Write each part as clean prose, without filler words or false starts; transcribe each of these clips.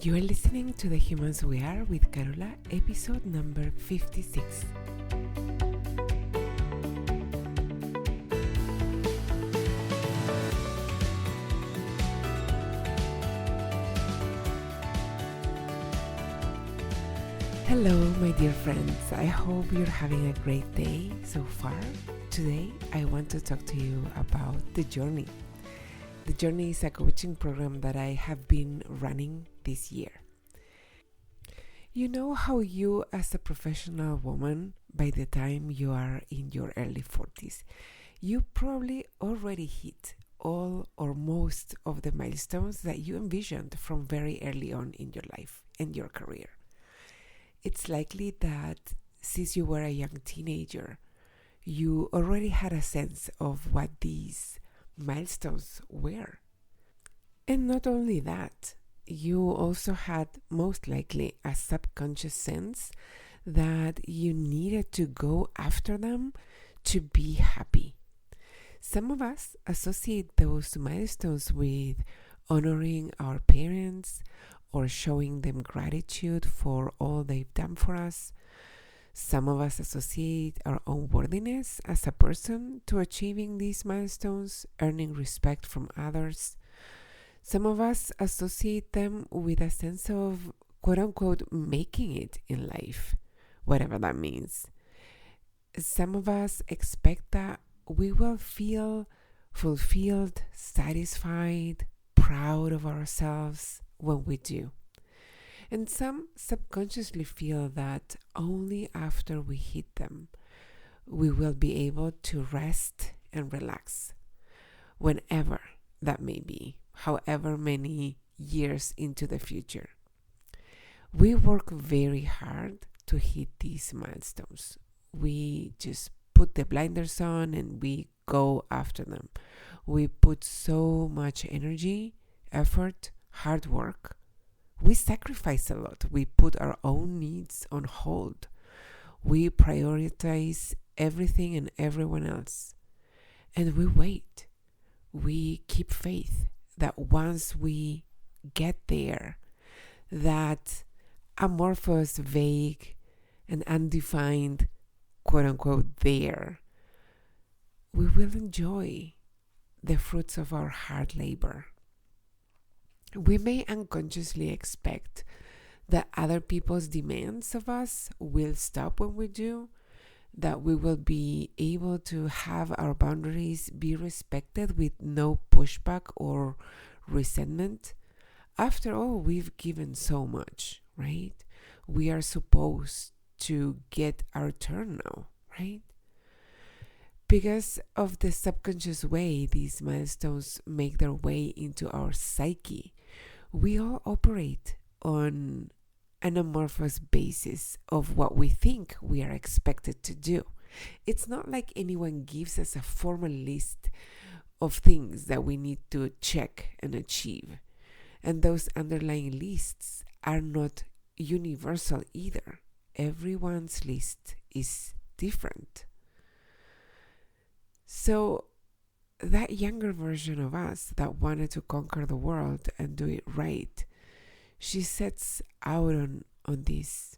You are listening to The Humans We Are with Carola, episode number 56. Hello, my dear friends. I hope you're having a great day so far. Today, I want to talk to you about The Journey. The Journey is a coaching program that I have been running this year. You know how you, as a professional woman, by the time you are in your early 40s, you probably already hit all or most of the milestones that you envisioned from very early on in your life and your career. It's likely that since you were a young teenager, you already had a sense of what these milestones were. And not only that, you also had most likely a subconscious sense that you needed to go after them to be happy. Some of us associate those milestones with honoring our parents or showing them gratitude for all they've done for us. Some of us associate our own worthiness as a person to achieving these milestones, earning respect from others. Some of us associate them with a sense of, quote unquote, making it in life, whatever that means. Some of us expect that we will feel fulfilled, satisfied, proud of ourselves when we do. And some subconsciously feel that only after we hit them, we will be able to rest and relax, whenever that may be, however many years into the future. We work very hard to hit these milestones. We just put the blinders on and we go after them. We put so much energy, effort, hard work. We sacrifice a lot. We put our own needs on hold. We prioritize everything and everyone else. And we wait. We keep faith that once we get there, that amorphous, vague, and undefined, quote unquote, there, we will enjoy the fruits of our hard labor. We may unconsciously expect that other people's demands of us will stop when we do, that we will be able to have our boundaries be respected with no pushback or resentment. After all, we've given so much, right? We are supposed to get our turn now, right? Because of the subconscious way these milestones make their way into our psyche, we all operate on an amorphous basis of what we think we are expected to do. It's not like anyone gives us a formal list of things that we need to check and achieve. And those underlying lists are not universal either. Everyone's list is different. So that younger version of us that wanted to conquer the world and do it right, she sets out on this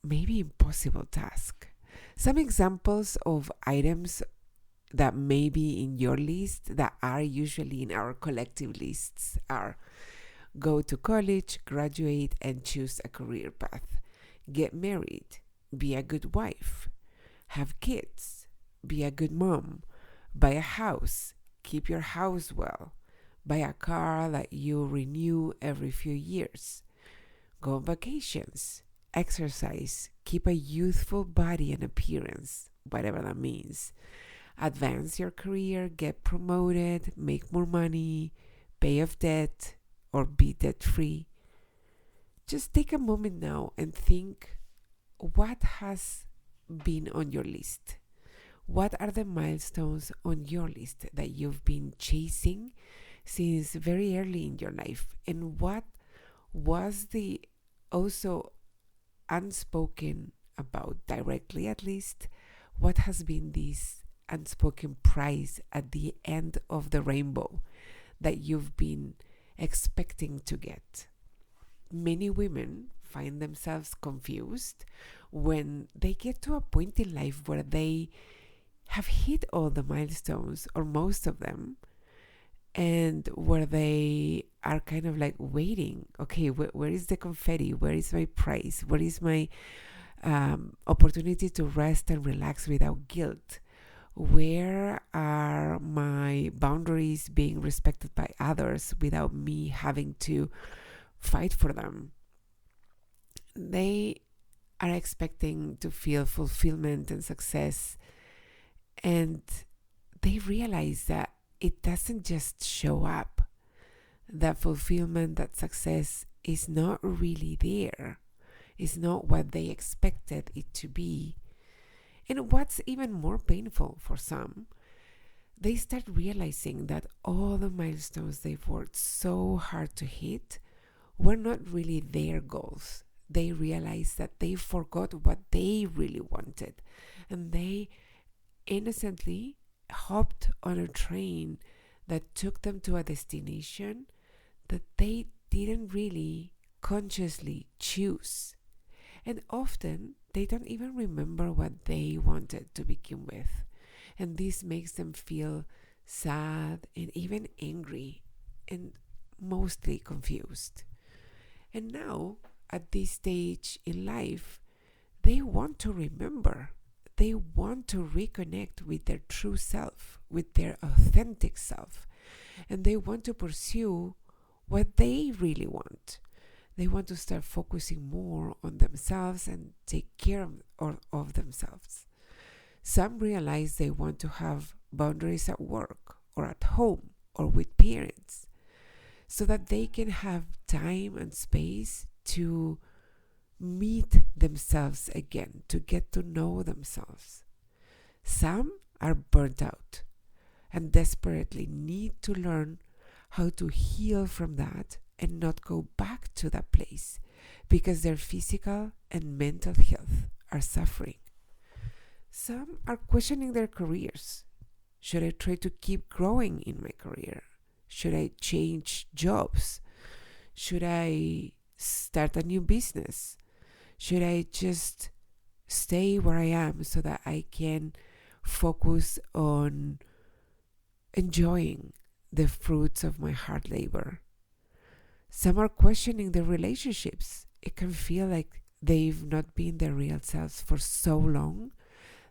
maybe impossible task. Some examples of items that may be in your list that are usually in our collective lists are: go to college, graduate, and choose a career path. Get married, be a good wife, have kids, be a good mom, buy a house, keep your house well, buy a car that you renew every few years, go on vacations, exercise, keep a youthful body and appearance, whatever that means, advance your career, get promoted, make more money, pay off debt, or be debt free. Just take a moment now and think, what has been on your list? What are the milestones on your list that you've been chasing since very early in your life? And what was the also unspoken about, directly at least, what has been this unspoken prize at the end of the rainbow that you've been expecting to get? many women find themselves confused when they get to a point in life where they have hit all the milestones or most of them, and where they are kind of like waiting. Okay, where is the confetti? Where is my prize? Where is my opportunity to rest and relax without guilt? Where are my boundaries being respected by others without me having to fight for them? They are expecting to feel fulfillment and success, and they realize that it doesn't just show up. That fulfillment, that success is not really there. It's not what they expected it to be. And what's even more painful for some, they start realizing that all the milestones they've worked so hard to hit were not really their goals. They realize that they forgot what they really wanted, and they innocently hopped on a train that took them to a destination that they didn't really consciously choose. And often they don't even remember what they wanted to begin with. And this makes them feel sad and even angry and mostly confused. And now, at this stage in life, they want to remember. They want to reconnect with their true self, with their authentic self. And they want to pursue what they really want. They want to start focusing more on themselves and take care of themselves. Some realize they want to have boundaries at work or at home or with parents so that they can have time and space to meet themselves again, to get to know themselves. Some are burnt out and desperately need to learn how to heal from that and not go back to that place because their physical and mental health are suffering. Some are questioning their careers. Should I try to keep growing in my career? Should I change jobs? Should I start a new business? Should I just stay where I am so that I can focus on enjoying the fruits of my hard labor? Some are questioning their relationships. It can feel like they've not been their real selves for so long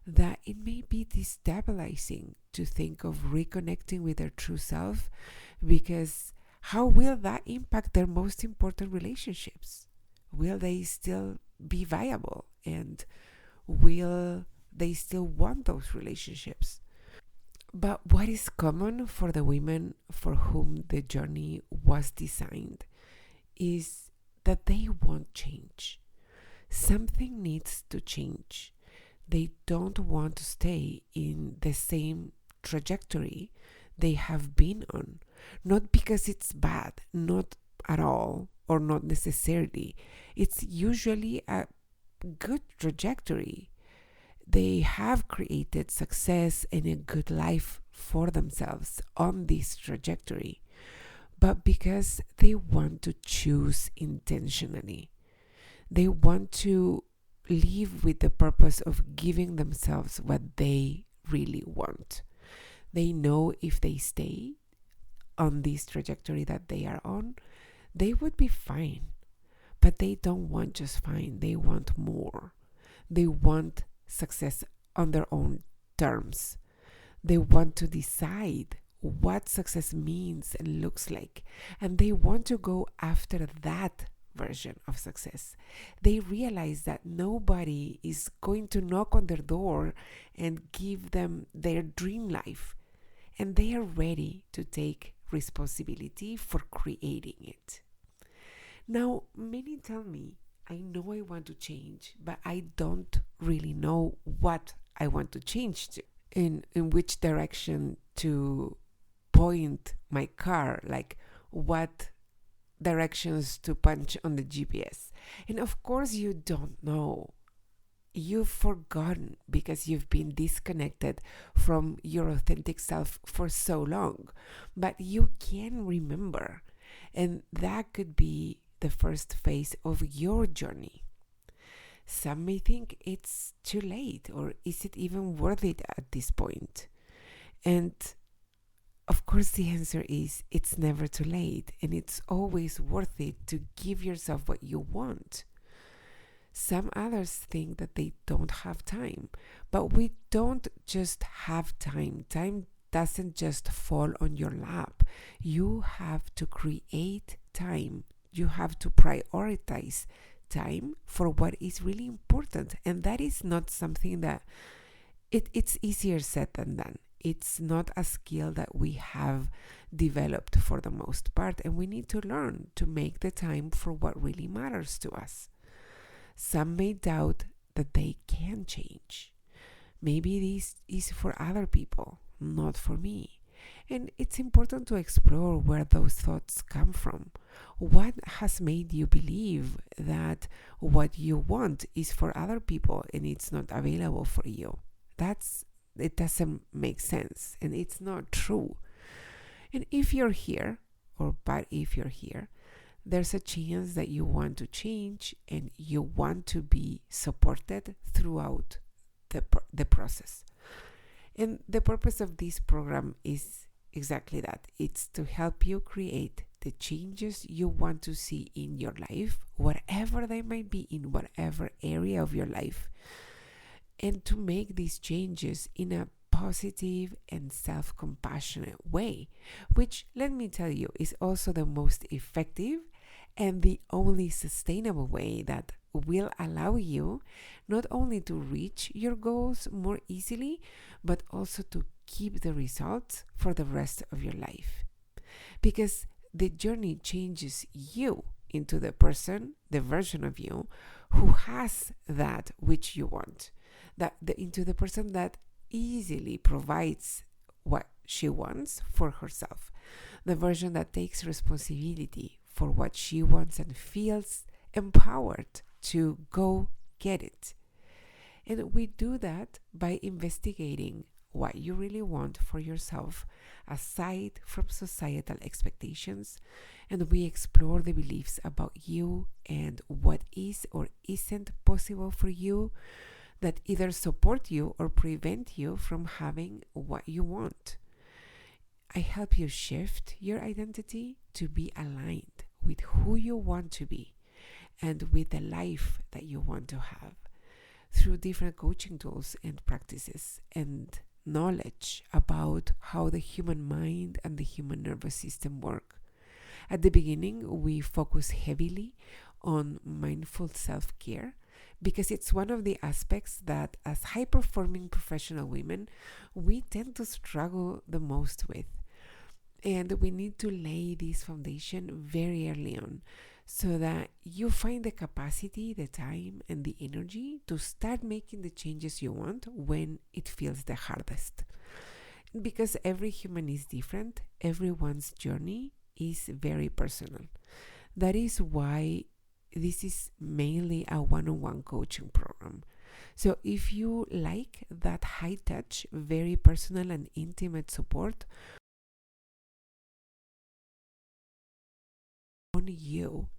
that it may be destabilizing to think of reconnecting with their true self, because how will that impact their most important relationships? Will they still be viable, and will they still want those relationships? But what is common for the women for whom the journey was designed is that they want change. Something needs to change. They don't want to stay in the same trajectory they have been on. Not because it's bad, not at all, or not necessarily. It's usually a good trajectory. They have created success and a good life for themselves on this trajectory, but because they want to choose intentionally. They want to live with the purpose of giving themselves what they really want. They know if they stay on this trajectory that they are on, they would be fine. But they don't want just fine, they want more. They want success on their own terms. They want to decide what success means and looks like, and they want to go after that version of success. They realize that nobody is going to knock on their door and give them their dream life, and they are ready to take responsibility for creating it. Now, many tell me, I know I want to change, but I don't really know what I want to change to, in which direction to point my car, like what directions to punch on the GPS. And of course, you don't know. You've forgotten because you've been disconnected from your authentic self for so long. But you can remember. And that could be the first phase of your journey. Some may think it's too late, or is it even worth it at this point? And of course, the answer is it's never too late, and it's always worth it to give yourself what you want. Some others think that they don't have time, but we don't just have time. Time doesn't just fall on your lap. You have to create time. You have to prioritize time for what is really important. And that is not something that it's easier said than done. It's not a skill that we have developed for the most part, and we need to learn to make the time for what really matters to us. Some may doubt that they can change. Maybe this is for other people, not for me. And it's important to explore where those thoughts come from. What has made you believe that what you want is for other people and it's not available for you? It doesn't make sense, and it's not true. And if you're here, there's a chance that you want to change and you want to be supported throughout the process. And the purpose of this program is exactly that. It's to help you create the changes you want to see in your life, whatever they might be, in whatever area of your life, and to make these changes in a positive and self-compassionate way, which, let me tell you, is also the most effective and the only sustainable way that will allow you not only to reach your goals more easily, but also to keep the results for the rest of your life. Because the journey changes you into the version of you who has that which you want, into the person that easily provides what she wants for herself, the version that takes responsibility for what she wants and feels empowered to go get it. And we do that by investigating what you really want for yourself aside from societal expectations, and we explore the beliefs about you and what is or isn't possible for you that either support you or prevent you from having what you want. I help you shift your identity to be aligned with who you want to be and with the life that you want to have through different coaching tools and practices and knowledge about how the human mind and the human nervous system work. At the beginning, we focus heavily on mindful self-care because it's one of the aspects that, as high-performing professional women, we tend to struggle the most with. And we need to lay this foundation very early on so that you find the capacity, the time, and the energy to start making the changes you want when it feels the hardest. Because every human is different, everyone's journey is very personal. That is why this is mainly a one-on-one coaching program. So if you like that high-touch, very personal and intimate support on you,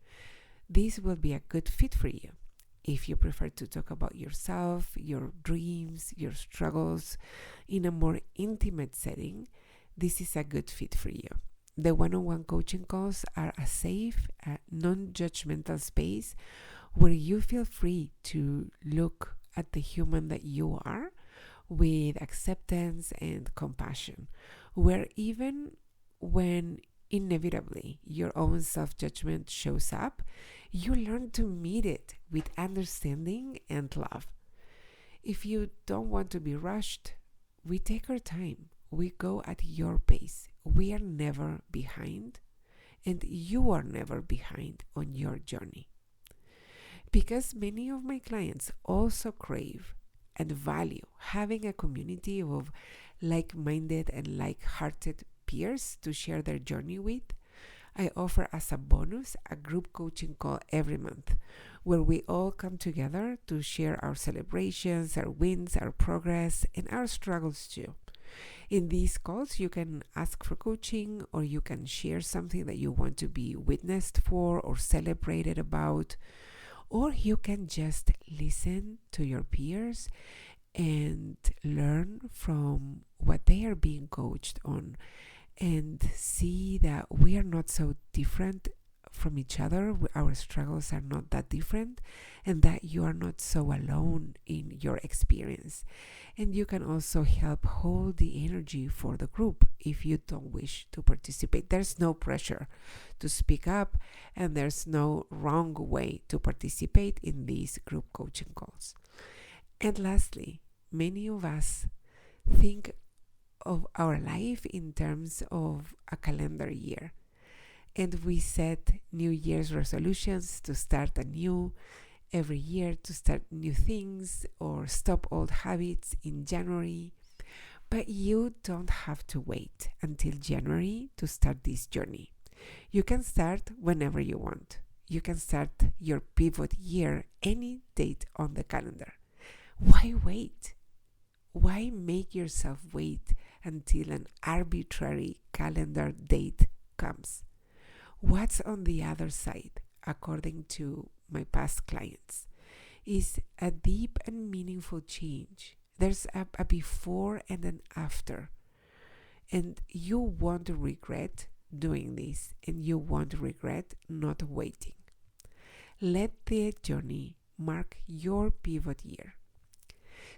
this will be a good fit for you. If you prefer to talk about yourself, your dreams, your struggles in a more intimate setting, this is a good fit for you. The one-on-one coaching calls are a safe, non-judgmental space where you feel free to look at the human that you are with acceptance and compassion, where even when inevitably your own self-judgment shows up, you learn to meet it with understanding and love. If you don't want to be rushed, we take our time. We go at your pace. We are never behind, and you are never behind on your journey. Because many of my clients also crave and value having a community of like-minded and like-hearted peers to share their journey with, I offer as a bonus a group coaching call every month where we all come together to share our celebrations, our wins, our progress, and our struggles too. In these calls, you can ask for coaching, or you can share something that you want to be witnessed for or celebrated about, or you can just listen to your peers and learn from what they are being coached on and see that we are not so different from each other. Our struggles are not that different, and that you are not so alone in your experience. And you can also help hold the energy for the group if you don't wish to participate. There's no pressure to speak up, and there's no wrong way to participate in these group coaching calls. And lastly, many of us think of our life in terms of a calendar year. And we set New Year's resolutions to start anew every year, to start new things or stop old habits in January. But you don't have to wait until January to start this journey. You can start whenever you want. You can start your pivot year any date on the calendar. Why wait? Why make yourself wait until an arbitrary calendar date comes? What's on the other side, according to my past clients, is a deep and meaningful change. There's a before and an after. And you won't regret doing this, and you won't regret not waiting. Let the journey mark your pivot year.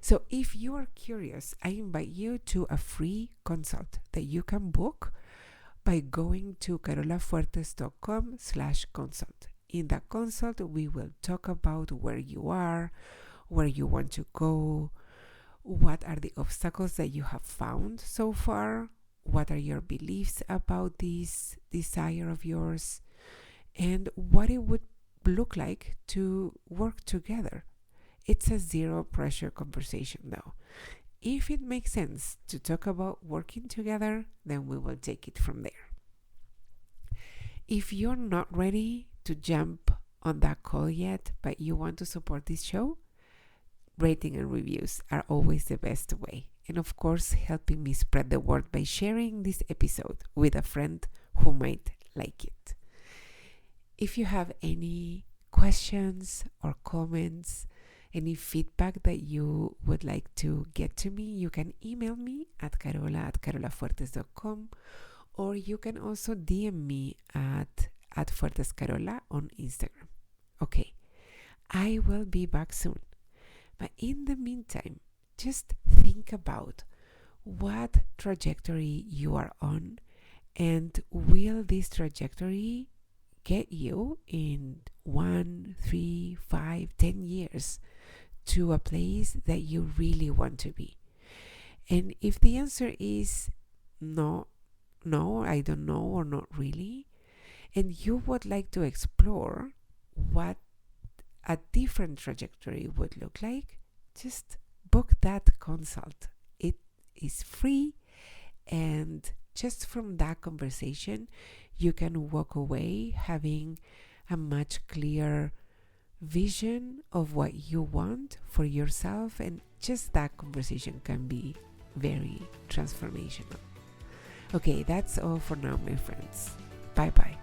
So if you are curious, I invite you to a free consult that you can book by going to carolafuertes.com/consult. In that consult, we will talk about where you are, where you want to go, what are the obstacles that you have found so far, what are your beliefs about this desire of yours, and what it would look like to work together. It's a zero pressure conversation though. If it makes sense to talk about working together, then we will take it from there. If you're not ready to jump on that call yet, but you want to support this show, rating and reviews are always the best way. And of course, helping me spread the word by sharing this episode with a friend who might like it. If you have any questions or comments, any feedback that you would like to get to me, you can email me at carola@carolafuertes.com, or you can also DM me at @fuertescarola on Instagram. Okay, I will be back soon. But in the meantime, just think about what trajectory you are on, and will this trajectory get you in 1, 3, 5, 10 years to a place that you really want to be? And if the answer is no, I don't know, or not really, and you would like to explore what a different trajectory would look like, just book that consult. It is free, and just from that conversation, you can walk away having a much clearer vision of what you want for yourself, and just that conversation can be very transformational. Okay, that's all for now, my friends. Bye bye.